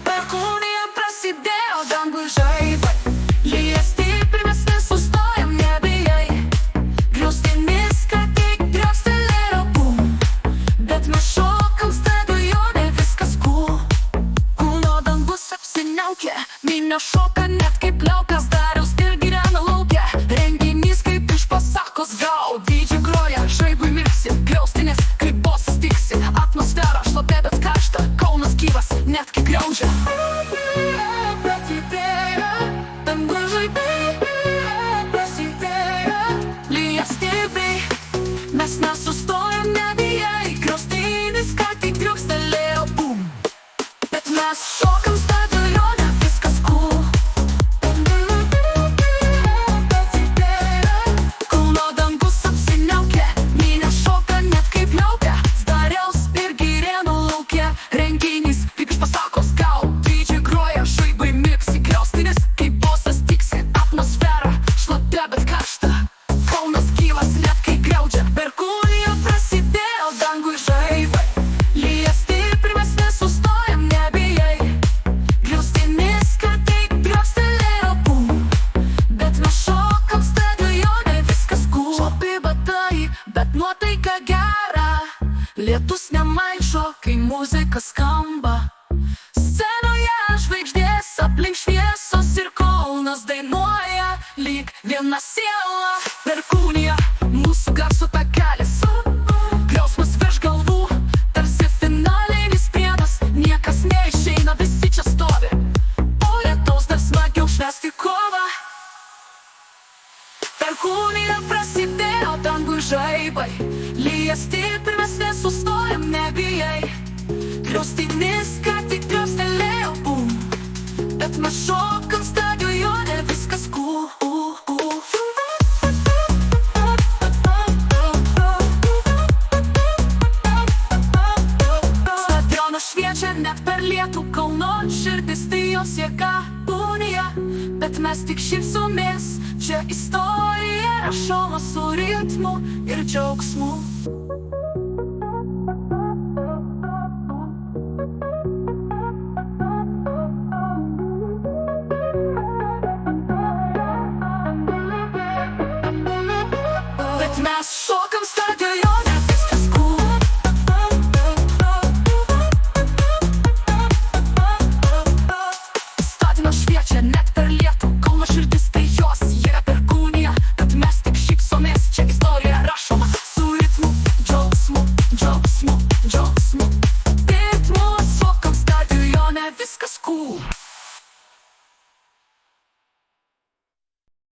Perkūnija prasidėjo, dangų žaibai lyja stipriai, mes nesustojam, nebijai. Griaustinis, ką tik driokstelėjo, bum. Bet mes šokam stadione, viskas cool. Kūno dangus apsiniaukia, minia šoka net kaip liaukas. Darius ir gyvena lauke, renginys kaip iš pasakos gau. Dydžiai groja, žaibui mirksi, griaustinis kaip bosas tiksi. Atmosfera šlapia bet karšta, Kaunas gyvas, net kai griaužia. Prasidėjo, dangų žaibai prasidėjo, lyja stipriai, mes nesustojam, nebijai. Griaustinis, ką tik driokstelėjo, bum. Bet mes šokam stadione, viskas cool. Kauno dangus apsiniaukia, minia šoka net kaip liauka. Dariaus ir Girėno lauke, renginys kaip iš pasakos gau. Dydžiai groja, žaibai mirksi, griaustinis kaip bosas tiksi. Atmosfera šlapia bet karšta, Kaunas gyvas net kai griaudžia. Perkūnija prasidėjo, dangui žaibai lyja stipriai, mes nesustojam, nebijai. Griaustinis, ką tik driokstelėjo, bum. Bet mes šokam stadione, viskas cool. Šlapi batai, bet nuotaika gera. Lietus nemaišo, kai muzika skamba. Scenoje žvaigždės, aplink šviesos ir Kaunas dainuoja lyg viena siela. Perkūnija, mūsų garso takelis, griausmas virš galvų, tarsi finalinis priedas. Niekas neišeina, visi čia stovi, po lietaus dar smagiau švęsti kovą. Perkūnija prasidėjo, dangų žaibai lyja stipriai, mes nesustojam, nebijai. Griaustinis, ką tik driokstelėjo, bum. Bet mes šokam stadione, viskas cool. Stadionas šviečia net per lietų, Kauno širdis tai jos jėga. Unija, bet mes tik šypsomės. Čia istorija rašoma su ritmu ir džiaugsmu. Bet mes